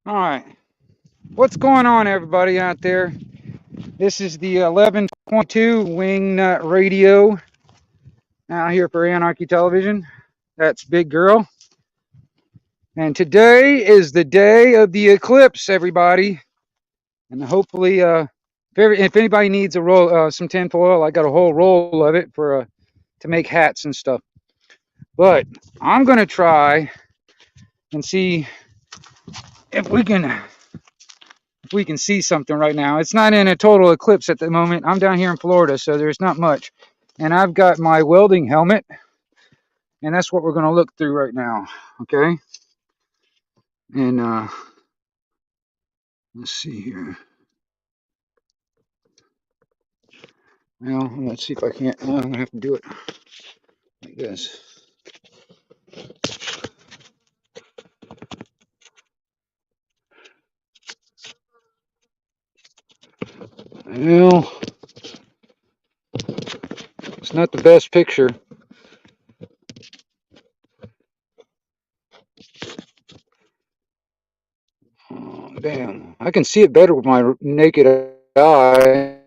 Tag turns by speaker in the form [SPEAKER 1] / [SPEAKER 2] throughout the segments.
[SPEAKER 1] All right. What's going on, everybody out there? This is the 1122 Wingnut Radio out here for Anarchy Television. That's Big Girl. And today is the day of the eclipse, everybody. And hopefully, if anybody needs a roll, some tinfoil, I got a whole roll of it for to make hats and stuff. But I'm gonna try and see if we can see something right now. It's not in a total eclipse at the moment. I'm down here in Florida, so there's not much. And I've got my welding helmet, and that's what we're going to look through right now. Okay. And let's see here. Well, let's see if I can't. I'm going to have to do it like this. Well, it's not the best picture. Oh, damn. I can see it better with my naked eye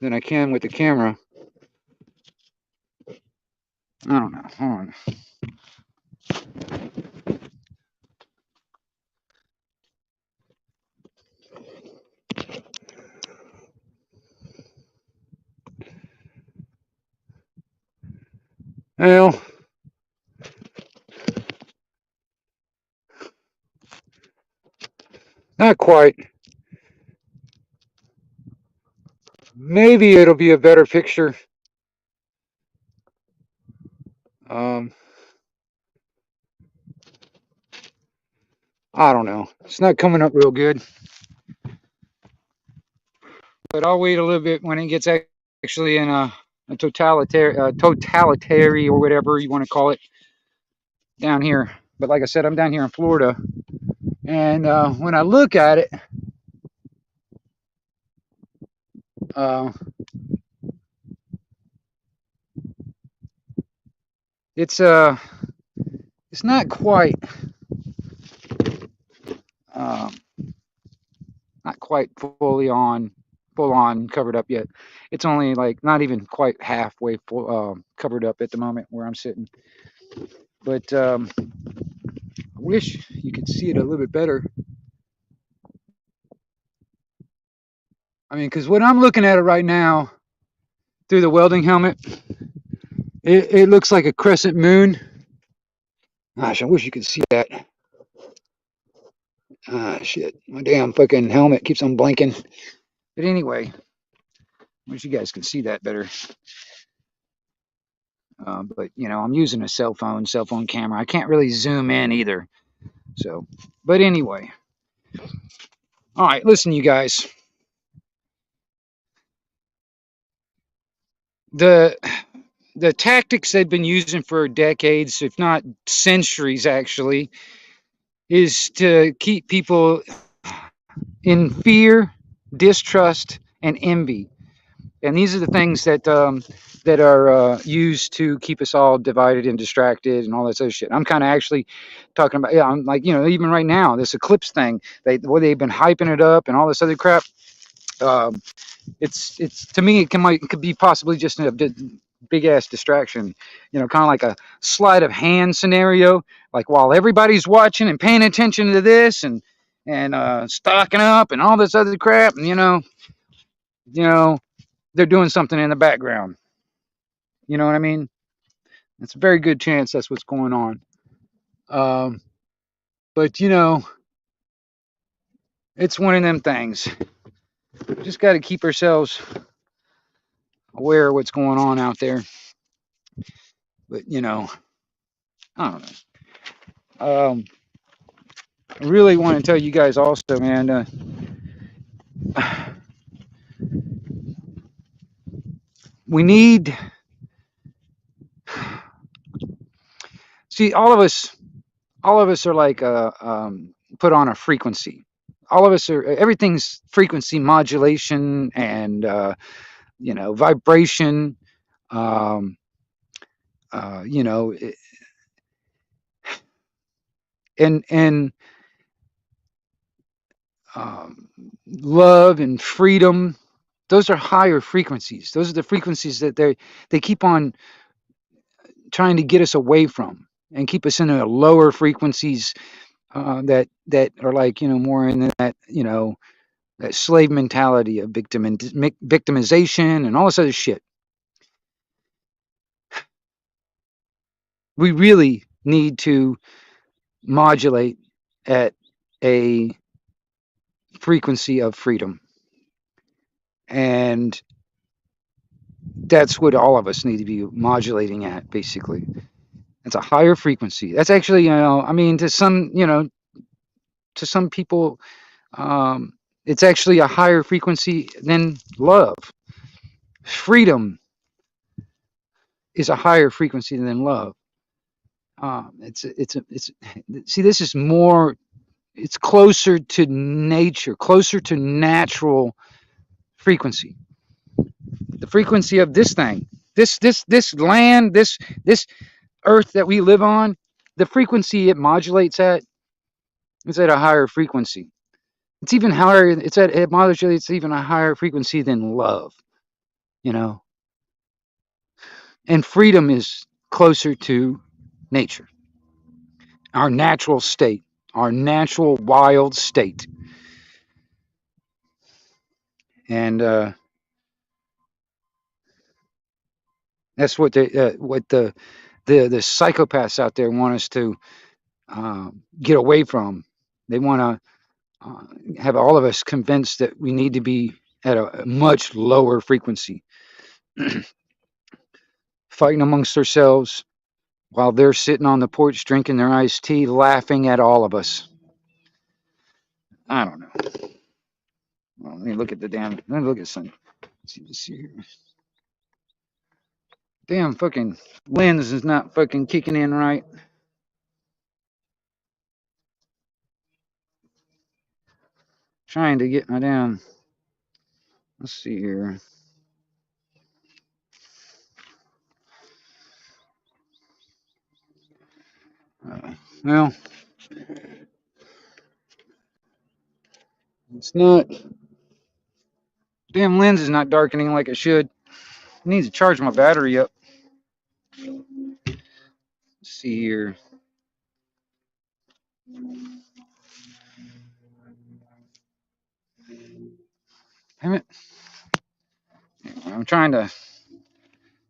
[SPEAKER 1] than I can with the camera. I don't know. Hold on. Well, not quite. Maybe it'll be a better picture. Um, I don't know. It's not coming up real good. But I'll wait a little bit when it gets actually in a totalitarian or whatever you want to call it down here. But like I said, I'm down here in Florida, and when I look at it, uh, it's it's not quite uh, not quite full on covered up yet. It's only like not even quite halfway full covered up at the moment where I'm sitting. But I wish you could see it a little bit better. I mean, because what I'm looking at it right now through the welding helmet, it looks like a crescent moon. Gosh, I wish you could see that. Ah, shit. My damn fucking helmet keeps on blinking. But anyway, I wish you guys could see that better. But, I'm using a cell phone camera. I can't really zoom in either. So, but anyway. All right, listen, you guys. The the tactics they've been using for decades, if not centuries, actually, is to keep people in fear, distrust, and envy. And these are the things that are used to keep us all divided and distracted and all that other shit. I'm kind of actually talking about, yeah, I'm like, even right now, this eclipse thing, they've been hyping it up and all this other crap. Um, it's to me, it could be possibly just a big ass distraction, kind of like a sleight of hand scenario. Like while everybody's watching and paying attention to this and stocking up and all this other crap, and you know, they're doing something in the background. You know what I mean? It's a very good chance that's what's going on. Um, but it's one of them things. Just got to keep ourselves aware of what's going on out there. But I don't know. I really want to tell you guys also, man. We need. See, all of us are like put on a frequency. All of us are. Everything's frequency modulation and vibration. Um, uh, you know, it, and um, love and freedom. Those are higher frequencies. Those are the frequencies that they keep on trying to get us away from and keep us in a lower frequencies that are like, more in that, that slave mentality of victimization and all this other shit. We really need to modulate at a frequency of freedom. And that's what all of us need to be modulating at, basically. It's a higher frequency. That's actually, I mean, to some people, it's actually a higher frequency than love. Freedom is a higher frequency than love. It's see, this is more, it's closer to nature, closer to natural frequency. The frequency of this thing, this land, this earth that we live on, the frequency it modulates at is at a higher frequency. It's even higher. It modulates even a higher frequency than love. You know, and freedom is closer to nature, our natural state, our natural wild state. And that's what the psychopaths out there want us to get away from. They want to have all of us convinced that we need to be at a much lower frequency, fighting amongst ourselves while they're sitting on the porch drinking their iced tea, laughing at all of us. I don't know. Well, let me look at let me look at something. Let's see here. Damn fucking lens is not fucking kicking in right. Trying to get my damn. Let's see here. Well, it's not. Damn lens is not darkening like it should. I need to charge my battery up. Let's see here. Damn it. I'm trying to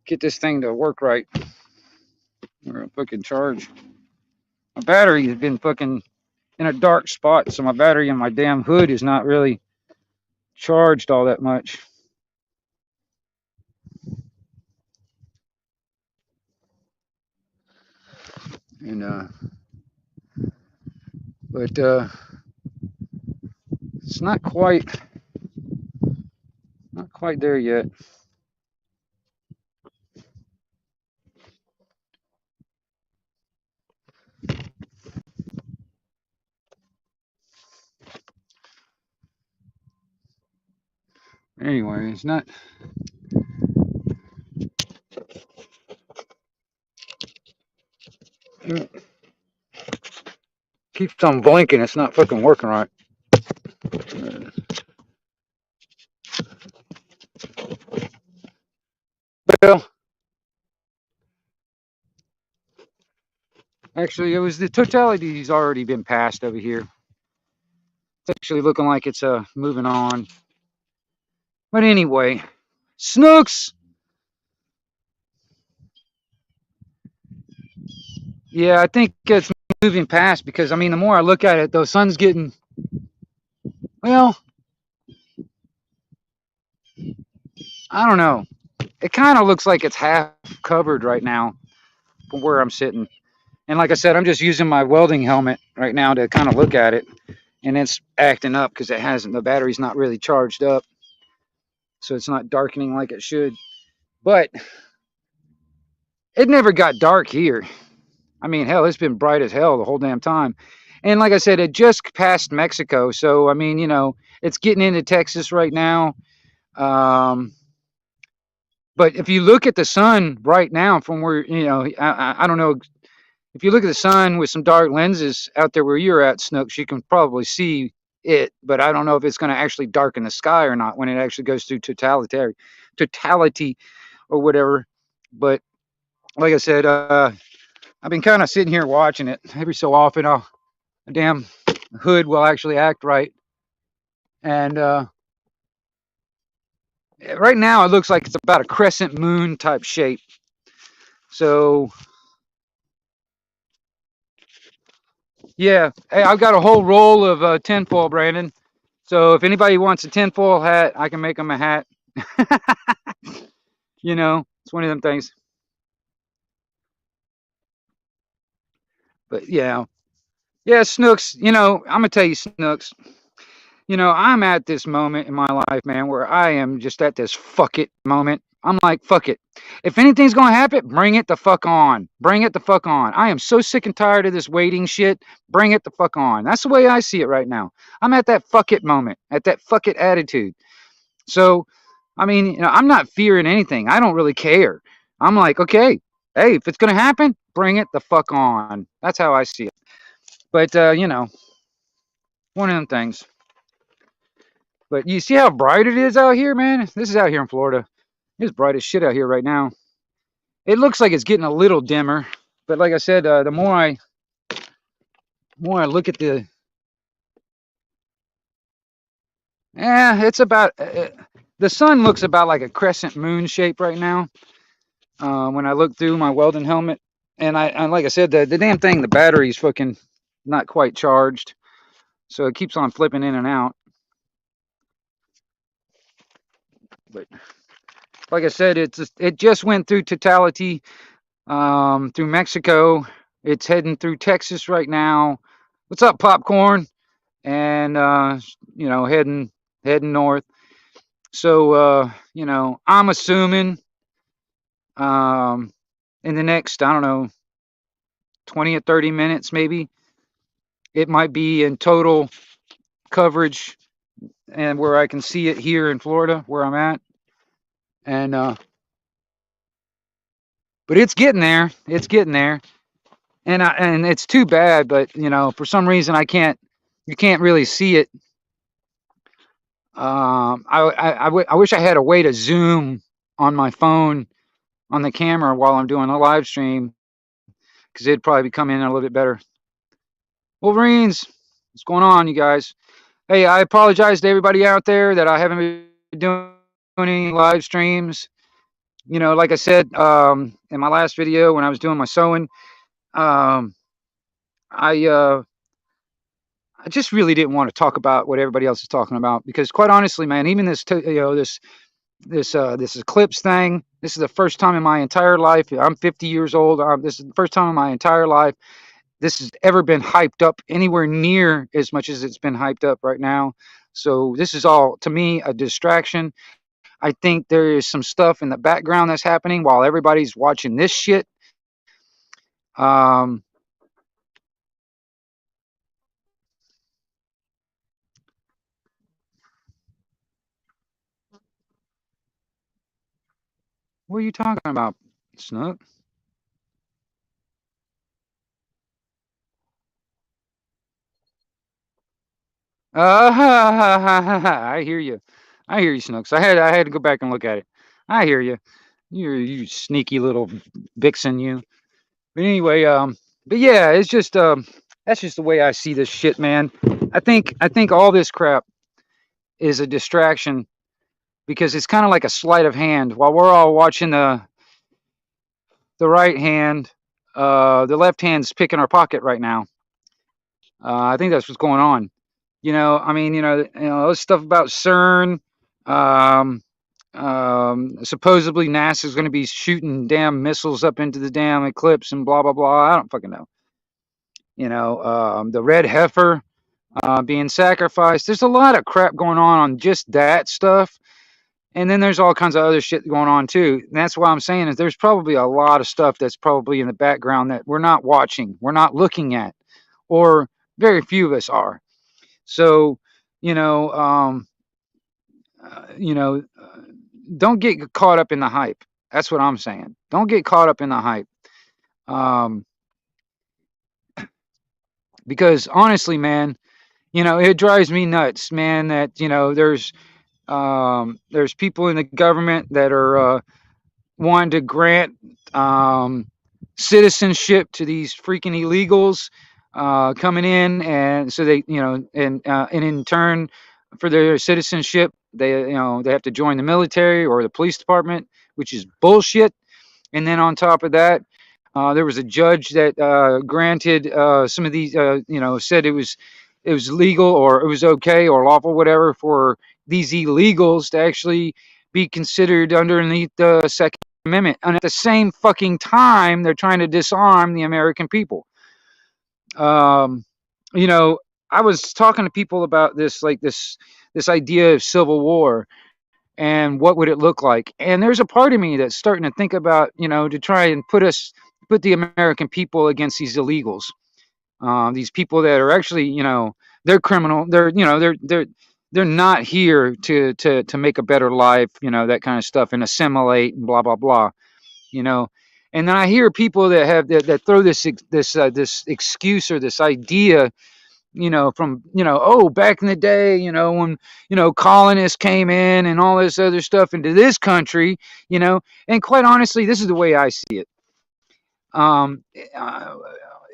[SPEAKER 1] get this thing to work right. Or a fucking charge. My battery has been fucking in a dark spot, so my battery in my damn hood is not really charged all that much. And but it's not quite there yet. Anyway, it's not. Keeps on blinking. It's not fucking working right. Well, actually, it was the totality's already been passed over here. It's actually looking like it's moving on. But anyway, Snooks. Yeah, I think it's moving past because I mean, the more I look at it, the sun's getting. Well, I don't know. It kind of looks like it's half covered right now from where I'm sitting. And like I said, I'm just using my welding helmet right now to kind of look at it. And it's acting up because the battery's not really charged up. So it's not darkening like it should. But it never got dark here. I mean, hell, it's been bright as hell the whole damn time. And like I said, it just passed Mexico. So, I mean, it's getting into Texas right now. But if you look at the sun right now from where, I don't know if you look at the sun with some dark lenses out there where you're at, Snooks, you can probably see it, but I don't know if it's going to actually darken the sky or not when it actually goes through totality or whatever. But like I said, I've been kind of sitting here watching it. Every so often, a damn hood will actually act right. And right now, it looks like it's about a crescent moon type shape. So yeah, hey, I've got a whole roll of tinfoil, Brandon. So if anybody wants a tinfoil hat, I can make them a hat. You know, it's one of them things. But yeah, Snooks. I'm gonna tell you, Snooks. I'm at this moment in my life, man, where I am just at this fuck it moment. I'm like, fuck it. If anything's gonna happen, bring it the fuck on. Bring it the fuck on. I am so sick and tired of this waiting shit. Bring it the fuck on. That's the way I see it right now. I'm at that fuck it moment, at that fuck it attitude. So, I mean, I'm not fearing anything. I don't really care. I'm like, okay, hey, if it's gonna happen, bring it the fuck on. That's how I see it. But one of them things. But you see how bright it is out here, man? This is out here in Florida. It's bright as shit out here right now. It looks like it's getting a little dimmer, but like I said, the more I look at it's about the sun looks about like a crescent moon shape right now. When I look through my welding helmet, and like I said, the damn thing, the battery's fucking not quite charged, so it keeps on flipping in and out. But like I said, it just went through totality, through Mexico. It's heading through Texas right now. What's up, popcorn? And heading north. So I'm assuming in the next, I don't know, 20 or 30 minutes maybe, it might be in total coverage and where I can see it here in Florida where I'm at. And but it's getting there. It's getting there. And it's too bad, but for some reason you can't really see it. I wish I had a way to zoom on my phone on the camera while I'm doing a live stream, because it'd probably come in a little bit better. Wolverines, what's going on, you guys? Hey, I apologize to everybody out there that I haven't been doing any live streams. Like I said in my last video when I was doing my sewing, um, I just really didn't want to talk about what everybody else is talking about, because quite honestly, man, even this eclipse thing, this is the first time in my entire life. I'm 50 years old. This is the first time in my entire life this has ever been hyped up anywhere near as much as it's been hyped up right now. So this is all, to me, a distraction. I think there is some stuff in the background that's happening while everybody's watching this shit. Um, what are you talking about, Snook? I hear you. I hear you, Snooks. I had to go back and look at it. I hear you. You sneaky little vixen, you. But anyway, but yeah, it's just that's just the way I see this shit, man. I think all this crap is a distraction, because it's kind of like a sleight of hand. While we're all watching the right hand, the left hand's picking our pocket right now. I think that's what's going on. I mean, this stuff about CERN. Um, Supposedly NASA's going to be shooting damn missiles up into the damn eclipse and blah blah blah. I don't fucking know. The red heifer being sacrificed. There's a lot of crap going on just that stuff. And then there's all kinds of other shit going on too. And that's why I'm saying is there's probably a lot of stuff that's probably in the background that we're not watching, we're not looking at, or very few of us are. So, you know, um, you know, don't get caught up in the hype. That's what I'm saying. Don't get caught up in the hype. Um, Because honestly, man, it drives me nuts, man, that there's people in the government that are wanting to grant um, citizenship to these freaking illegals coming in, and so they, and in turn, for their citizenship, they have to join the military or the police department, which is bullshit. And then on top of that, there was a judge that granted some of these, said it was legal, or it was okay or lawful, whatever, for these illegals to actually be considered underneath the Second Amendment. And at the same fucking time, they're trying to disarm the American people. Um, you know, I was talking to people about this, like this idea of civil war and what would it look like. And there's a part of me that's starting to think about, to try and put the American people against these illegals, these people that are actually, they're criminal. They're not here to make a better life, that kind of stuff, and assimilate and blah blah blah, you know. And then I hear people that have that throw this excuse or this idea, from, oh, back in the day, when, colonists came in and all this other stuff into this country, and quite honestly, this is the way I see it. Um, uh,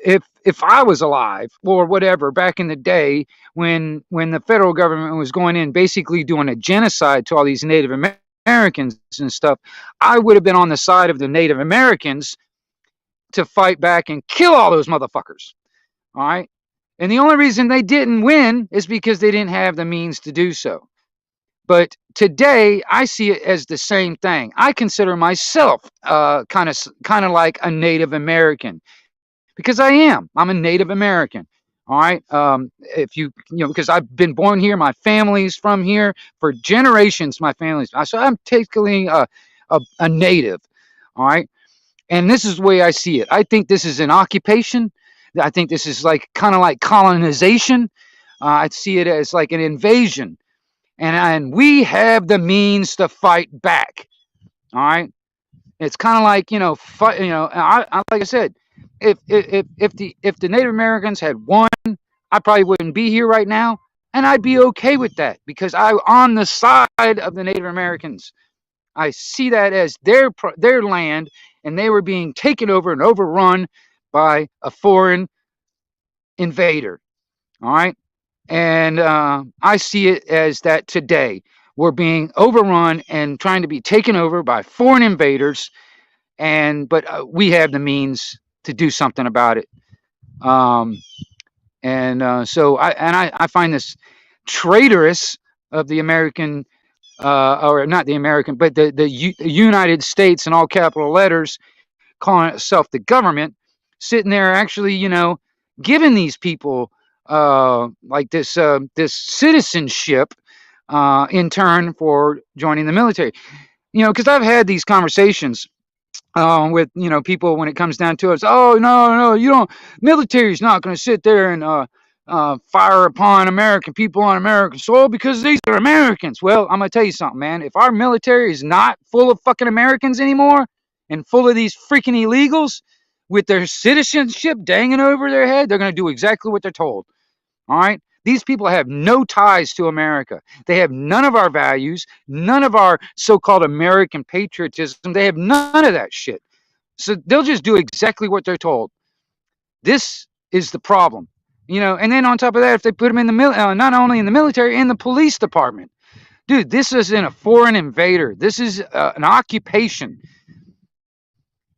[SPEAKER 1] if I was alive or whatever back in the day when the federal government was going in basically doing a genocide to all these Native Americans and stuff, I would have been on the side of the Native Americans to fight back and kill all those motherfuckers. All right. And the only reason they didn't win is because they didn't have the means to do so. But today, I see it as the same thing. I consider myself kind of like a Native American, because I am. I'm a Native American. All right. If because I've been born here, my family's from here for generations. My family's so I'm technically a native. All right. And this is the way I see it. I think this is an occupation. I think this is like kind of like colonization. I see it as like an invasion, and we have the means to fight back. All right, it's kind of like, fight. Like I said, if the Native Americans had won, I probably wouldn't be here right now, and I'd be okay with that because I'm on the side of the Native Americans. I see that as their land, and they were being taken over and overrun by a foreign invader. All right, and I see it as that today we're being overrun and trying to be taken over by foreign invaders, but we have the means to do something about it. Um, and I find this traitorous of the American, or not the American, but the United States in all capital letters, calling itself the government, sitting there actually, giving these people like this citizenship in turn for joining the military. Because I've had these conversations with people when it comes down to it. Oh, no, you don't. Military's not going to sit there and fire upon American people on American soil because these are Americans. Well, I'm going to tell you something, man. If our military is not full of fucking Americans anymore and full of these freaking illegals with their citizenship dangling over their head, they're going to do exactly what they're told. All right. These people have no ties to America. They have none of our values, none of our so called American patriotism. They have none of that shit. So they'll just do exactly what they're told. This is the problem. And then on top of that, if they put them in not only in the military, in the police department, dude, this isn't a foreign invader. This is an occupation.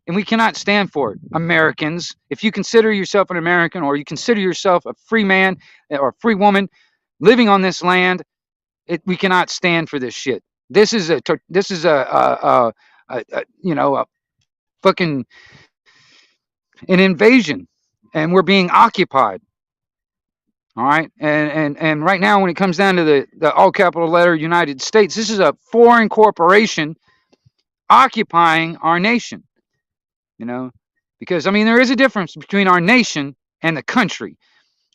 [SPEAKER 1] And we cannot stand for it. Americans, if you consider yourself an American or you consider yourself a free man or a free woman living on this land, we cannot stand for this shit. This is a fucking an invasion, and we're being occupied. All right, and right now, when it comes down to the all capital letter United States, this is a foreign corporation occupying our nation. Because there is a difference between our nation and the country.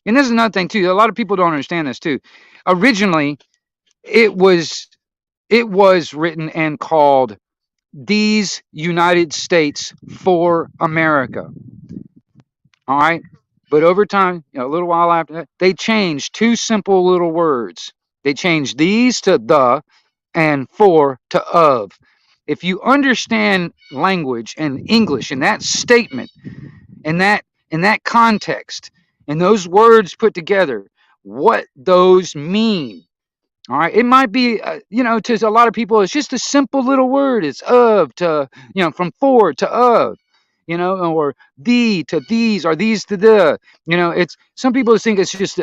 [SPEAKER 1] And this is another thing too. A lot of people don't understand this too. Originally, it was written and called These United States for America. All right. But over time, a little while after that, they changed two simple little words. They changed these to the and for to of. If you understand language and English in that statement, in that context, and those words put together, what those mean. All right, it might be, to a lot of people, it's just a simple little word. It's of to, from for to of, or the to these, or these to the, it's some people think it's just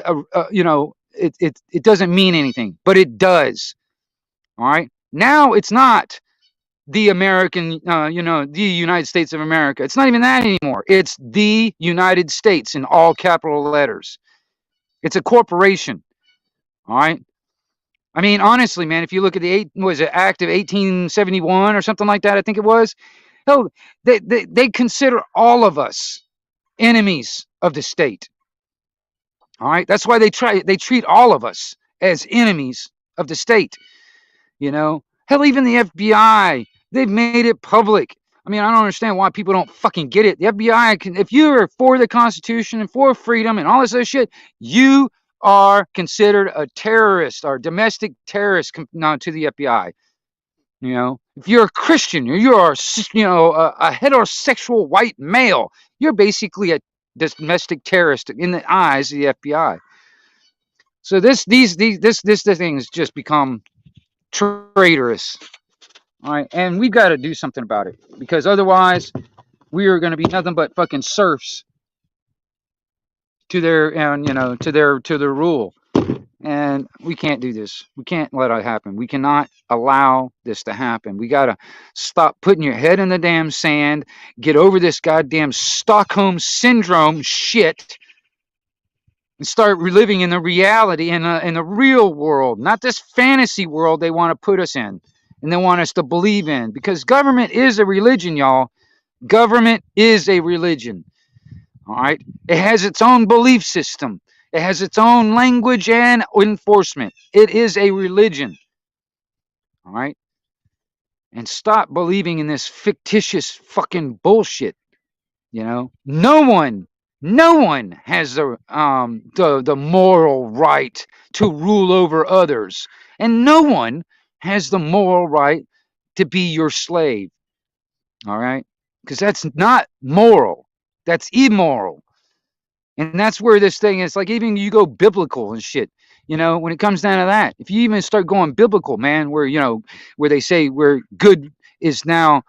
[SPEAKER 1] it doesn't mean anything, but it does. All right, now it's not the American, the United States of America. It's not even that anymore. It's the United States in all capital letters. It's a corporation. All right. I mean, honestly, man, if you look at the Act of 1871 or something like that, I think it was. Hell, they consider all of us enemies of the state. All right. That's why they treat all of us as enemies of the state. Hell, even the FBI, they've made it public. I mean, I don't understand why people don't fucking get it. The FBI if you're for the Constitution and for freedom and all this other shit, you are considered a terrorist or domestic terrorist to the FBI. If you're a Christian or you're a heterosexual white male, you're basically a domestic terrorist in the eyes of the FBI. So this thing has just become traitorous. All right, and we've got to do something about it, because otherwise we are going to be nothing but fucking serfs to their to their rule. And we can't do this. We can't let it happen. We cannot allow this to happen. We got to stop putting your head in the damn sand, get over this goddamn Stockholm syndrome shit, and start reliving in the reality, in the real world, not this fantasy world they want to put us in and they want us to believe in. Because government is a religion, y'all. Government is a religion. All right? It has its own belief system. It has its own language and enforcement. It is a religion. All right? And stop believing in this fictitious fucking bullshit. No one has the moral right to rule over others, and no one has the moral right to be your slave. All right? Because that's not moral. That's immoral. And that's where this thing is. Like, even you go biblical and shit, when it comes down to that, if you even start going biblical, man, where they say where good is now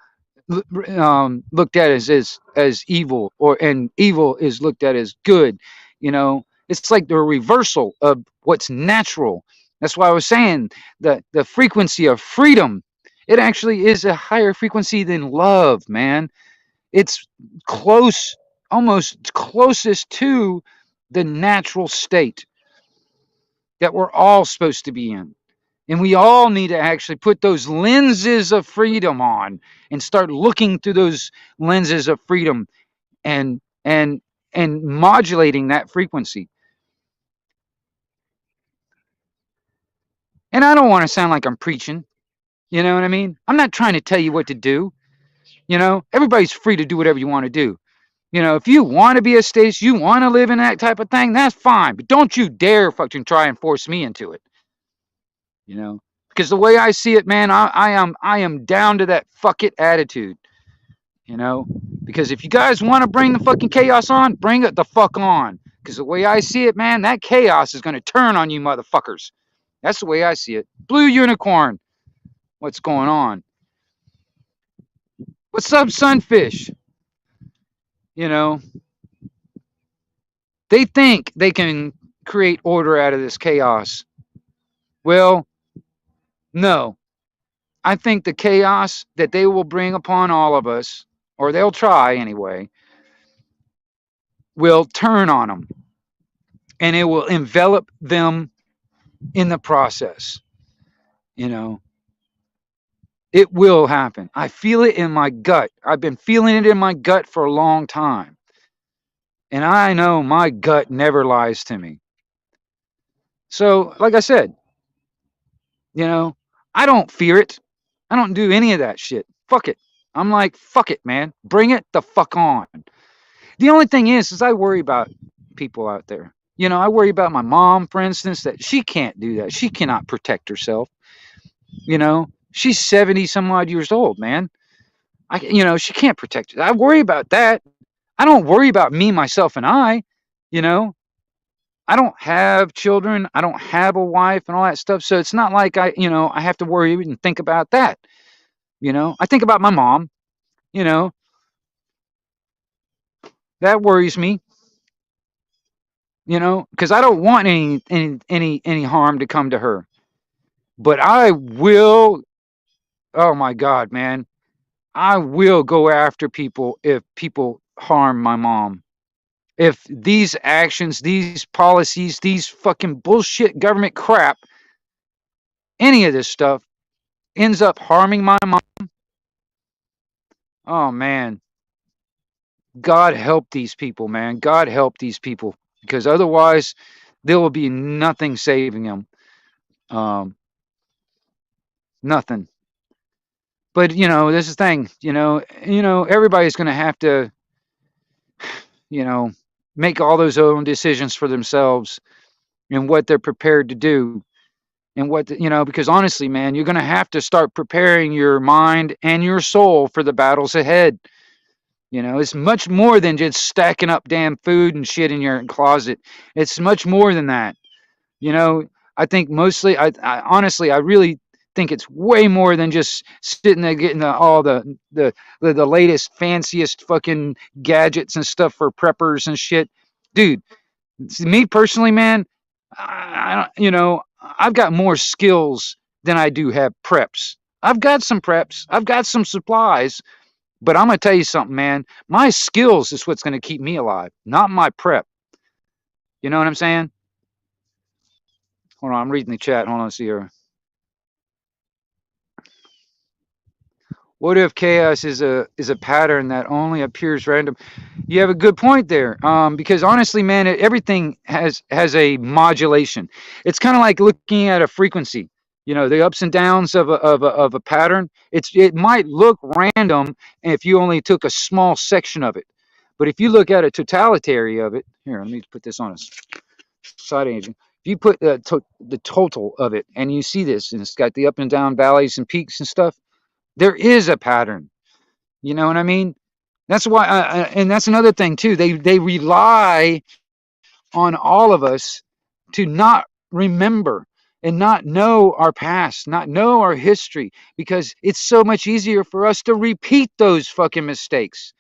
[SPEAKER 1] looked at as evil, and evil is looked at as good, it's like the reversal of what's natural. That's why I was saying that the frequency of freedom, it actually is a higher frequency than love, man. It's close, almost closest to the natural state that we're all supposed to be in. And we all need to actually put those lenses of freedom on and start looking through those lenses of freedom and modulating that frequency. And I don't want to sound like I'm preaching. You know what I mean? I'm not trying to tell you what to do. Everybody's free to do whatever you want to do. If you want to be a state, you want to live in that type of thing, that's fine. But don't you dare fucking try and force me into it. Because the way I see it, man, I am down to that fuck it attitude. Because if you guys want to bring the fucking chaos on, bring it the fuck on. Because the way I see it, man, that chaos is going to turn on you motherfuckers. That's the way I see it. Blue Unicorn, what's going on? What's up, Sunfish? They think they can create order out of this chaos. Well, no. I think the chaos that they will bring upon all of us, or they'll try anyway, will turn on them. And it will envelop them in the process. It will happen. I feel it in my gut. I've been feeling it in my gut for a long time. And I know my gut never lies to me. So, like I said, I don't fear it. I don't do any of that shit. Fuck it. I'm like, fuck it, man. Bring it the fuck on. The only thing is I worry about people out there. You know, I worry about my mom, for instance, that she can't do that. She cannot protect herself. You know, she's 70 some odd years old, man. She can't protect it. I worry about that. I don't worry about me, myself, and I. You know, I don't have children. I don't have a wife and all that stuff. So it's not like I have to worry and think about that. I think about my mom. You know, that worries me. Because I don't want any harm to come to her. But I will. Oh my God, man! I will go after people if people harm my mom. If these actions, these policies, these fucking bullshit government crap, any of this stuff ends up harming my mom. Oh man, God help these people, man. God help these people, because otherwise there will be nothing saving them. Um, Nothing. But this is the thing. Everybody's going to have to, you know, make all those own decisions for themselves and what they're prepared to do. And because honestly, man, you're going to have to start preparing your mind and your soul for the battles ahead. It's much more than just stacking up damn food and shit in your closet. It's much more than that. You know, I think mostly, I honestly, I really think it's way more than just sitting there getting all the latest, fanciest fucking gadgets and stuff for preppers and shit. Dude, me personally, man, I don't, I've got more skills than I do have preps. I've got some preps. I've got some supplies. But I'm gonna tell you something, man. My skills is what's gonna keep me alive, not my prep. You know what I'm saying? Hold on, I'm reading the chat. Hold on, see here. What if chaos is a pattern that only appears random? You have a good point there. Because honestly, man, everything has a modulation. It's kind of like looking at a frequency. The ups and downs of a pattern. It might look random if you only took a small section of it, but if you look at a totality of it, here, let me put this on a side agent. If you put the total of it, and you see this, and it's got the up and down valleys and peaks and stuff, there is a pattern. You know what I mean? That's why, and that's another thing too. They rely on all of us to not remember and not know our past, not know our history, because it's so much easier for us to repeat those fucking mistakes.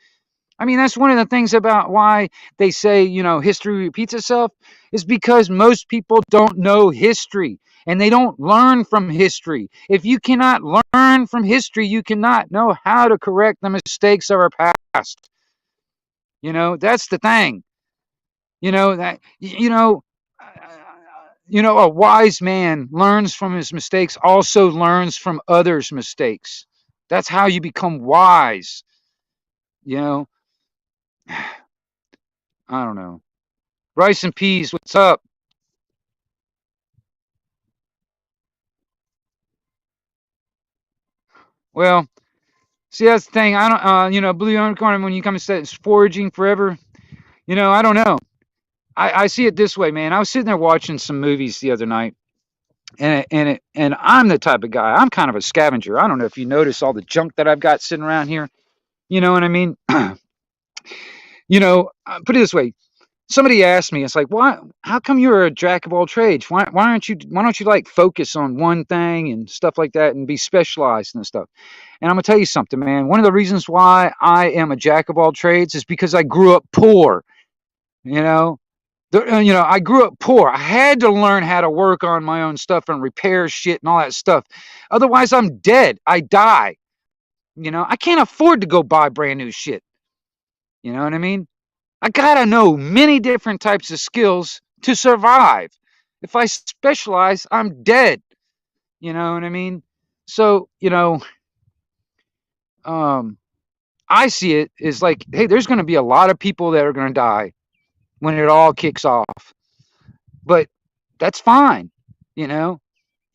[SPEAKER 1] I mean, that's one of the things about why they say, history repeats itself, is because most people don't know history and they don't learn from history. If you cannot learn from history, you cannot know how to correct the mistakes of our past. That's the thing. That, a wise man learns from his mistakes, also learns from others' mistakes. That's how you become wise. You know, I don't know. Rice and peas, what's up? Well, see, that's the thing. I don't, Blue Unicorn, when you come and say it's foraging forever, I don't know. I see it this way, man. I was sitting there watching some movies the other night, and I'm the type of guy. I'm kind of a scavenger. I don't know if you notice all the junk that I've got sitting around here. You know what I mean? Put it this way. Somebody asked me, it's like, why? How come you're a jack of all trades? Why aren't you? Why don't you like focus on one thing and stuff like that and be specialized and stuff? And I'm gonna tell you something, man. One of the reasons why I am a jack of all trades is because I grew up poor. You know, I grew up poor. I had to learn how to work on my own stuff and repair shit and all that stuff. Otherwise, I'm dead. I die. I can't afford to go buy brand new shit. You know what I mean? I gotta know many different types of skills to survive. If I specialize, I'm dead. You know what I mean? So, um, I see it as like, hey, there's going to be a lot of people that are going to die when it all kicks off. But that's fine. You know,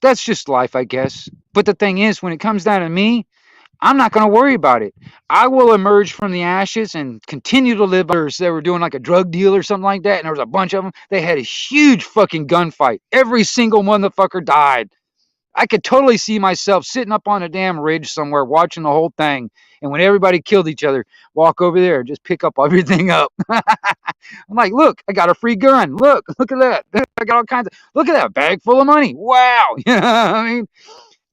[SPEAKER 1] that's just life, I guess. But the thing is, when it comes down to me, I'm not going to worry about it. I will emerge from the ashes and continue to live. Others that were doing like a drug deal or something like that, and there was a bunch of them. They had a huge fucking gunfight. Every single motherfucker died. I could totally see myself sitting up on a damn ridge somewhere watching the whole thing. And when everybody killed each other, walk over there and just pick up everything up. I'm like, look, I got a free gun. Look at that. I got all kinds of, look at that bag full of money. Wow. You know what I mean?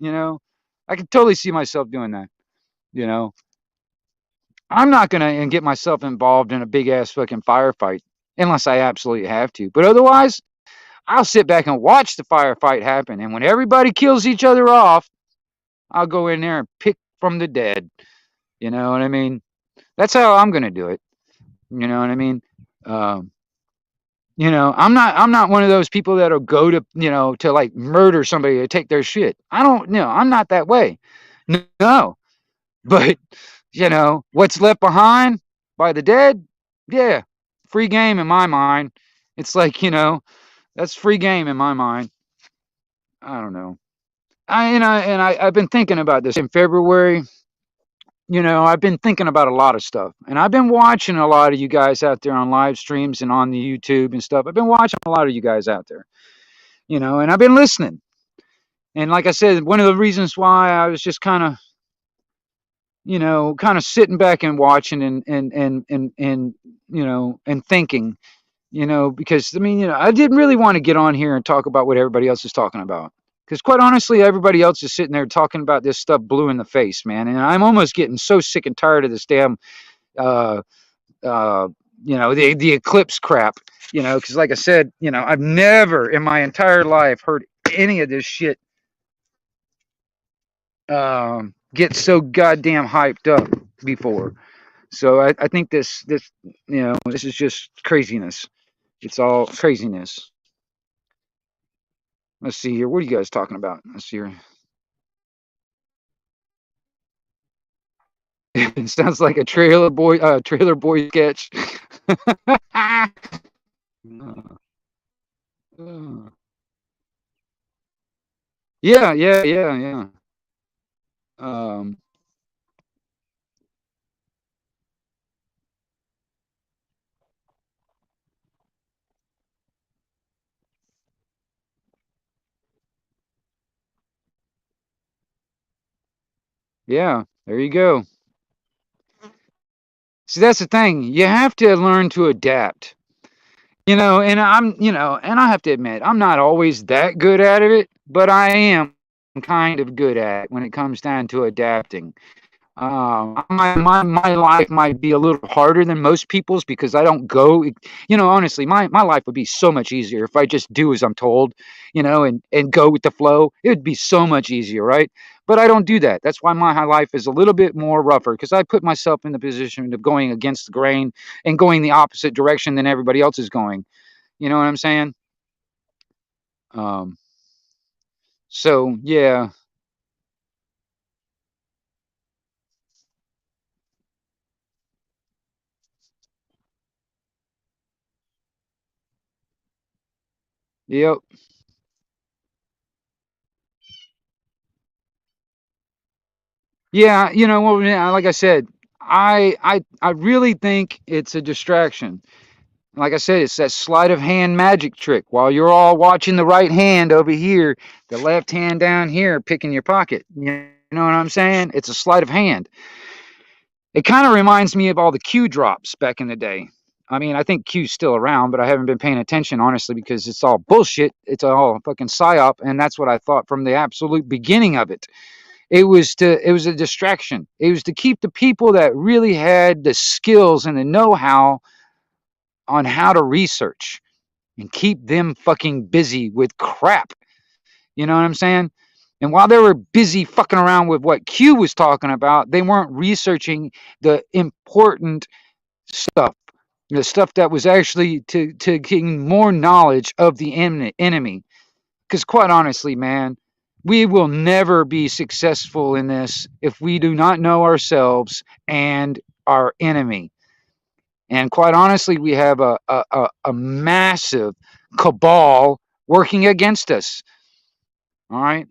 [SPEAKER 1] You know, I could totally see myself doing that. You know, I'm not going to get myself involved in a big ass fucking firefight unless I absolutely have to. But otherwise, I'll sit back and watch the firefight happen. And when everybody kills each other off, I'll go in there and pick from the dead. You know what I mean? That's how I'm going to do it. You know what I mean? Um, I'm not one of those people that'll go to, to like murder somebody to take their shit. I don't, I'm not that way. No. But, what's left behind by the dead? Yeah. Free game in my mind. It's like, that's free game in my mind. I don't know. I've been thinking about this in February. I've been thinking about a lot of stuff, and I've been watching a lot of you guys out there on live streams and on the YouTube and stuff. I've been watching a lot of you guys out there, and I've been listening. And like I said, one of the reasons why I was just kind of sitting back and watching and thinking, because I mean, I didn't really want to get on here and talk about what everybody else is talking about. Because quite honestly, everybody else is sitting there talking about this stuff blue in the face, man. And I'm almost getting so sick and tired of this damn, uh, uh, the eclipse crap. Because like I said, I've never in my entire life heard any of this shit get so goddamn hyped up before. So I think this is just craziness. It's all craziness. Let's see here. What are you guys talking about? Let's see here. It sounds like a Trailer Boy sketch. Yeah, yeah, yeah, yeah. Um, yeah, there you go. See, that's the thing. You have to learn to adapt. And I have to admit, I'm not always that good at it, but I am kind of good at it when it comes down to adapting. My life might be a little harder than most people's because I don't go, honestly, my life would be so much easier if I just do as I'm told, and go with the flow. It would be so much easier, right? But I don't do that. That's why my life is a little bit more rougher because I put myself in the position of going against the grain and going the opposite direction than everybody else is going. You know what I'm saying? Um, so yeah, yep. Yeah, well, yeah, like I said, I really think it's a distraction. Like I said, it's that sleight of hand magic trick. While you're all watching the right hand over here, the left hand down here picking your pocket. You know what I'm saying? It's a sleight of hand. It kind of reminds me of all the Q drops back in the day. I mean, I think Q's still around, but I haven't been paying attention, honestly, because it's all bullshit. It's all fucking psyop, and that's what I thought from the absolute beginning of it. It was a distraction. It was to keep the people that really had the skills and the know-how on how to research and keep them fucking busy with crap. You know what I'm saying? And while they were busy fucking around with what Q was talking about, they weren't researching the important stuff, the stuff that was actually to gain more knowledge of the enemy. Because quite honestly, man, we will never be successful in this if we do not know ourselves and our enemy. And quite honestly, we have a massive cabal working against us. All right.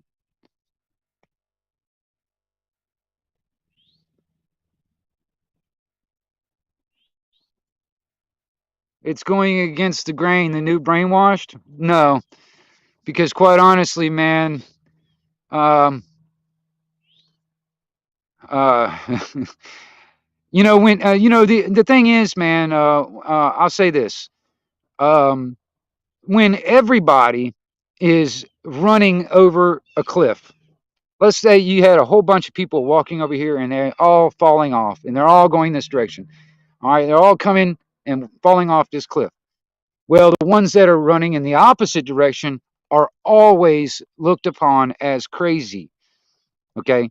[SPEAKER 1] it's going against the grain, the new brainwashed? No, because quite honestly, man, um, uh, when the thing is, man, I'll say this: um, when everybody is running over a cliff, let's say you had a whole bunch of people walking over here and they're all falling off, and they're all going this direction. All right, they're all coming and falling off this cliff. Well, the ones that are running in the opposite direction are always looked upon as crazy. Okay.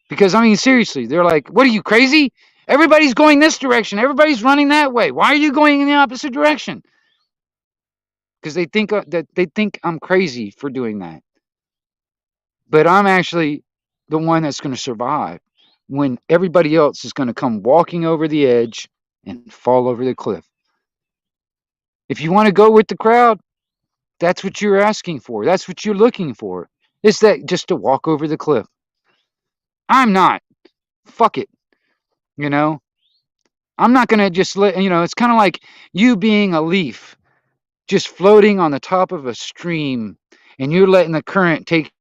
[SPEAKER 1] Because, I mean, seriously, they're like, what are you, crazy? Everybody's going this direction. Everybody's running that way. Why are you going in the opposite direction? Because they think I'm crazy for doing that. But I'm actually the one that's going to survive when everybody else is going to come walking over the edge and fall over the cliff. If you want to go with the crowd, that's what you're asking for. That's what you're looking for. Is that just to walk over the cliff? I'm not. Fuck it. You know, I'm not going to just it's kind of like you being a leaf just floating on the top of a stream and you're letting the current take.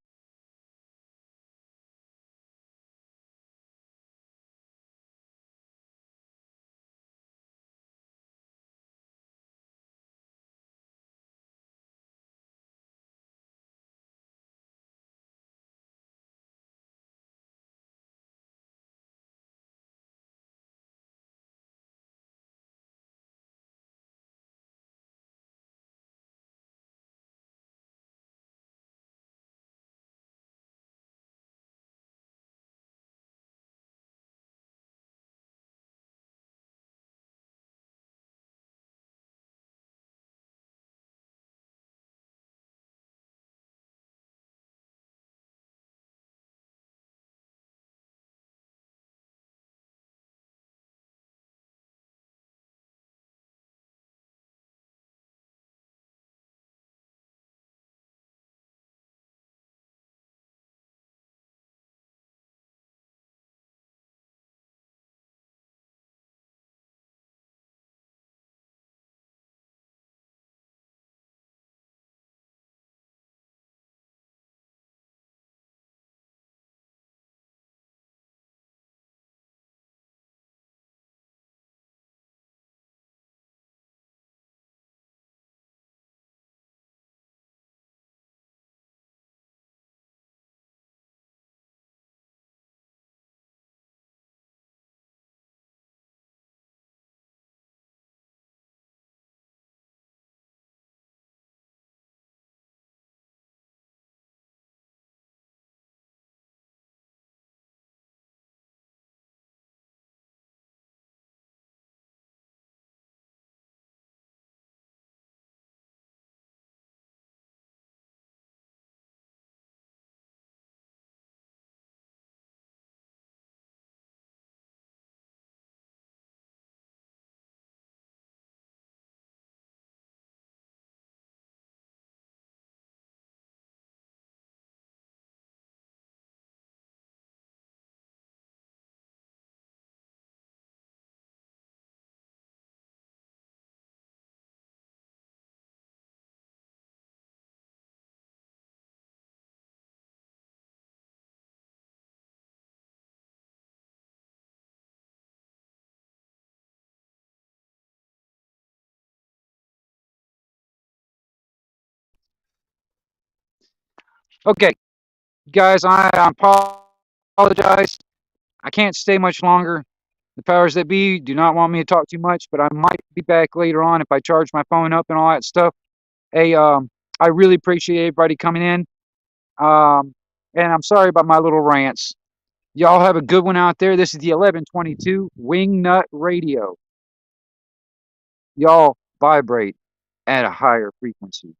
[SPEAKER 1] Okay, guys, I apologize. I can't stay much longer. The powers that be do not want me to talk too much, but I might be back later on if I charge my phone up and all that stuff. Hey, I really appreciate everybody coming in. Um, and I'm sorry about my little rants. Y'all have a good one out there. This is the 1122 Wingnut Radio. Y'all vibrate at a higher frequency.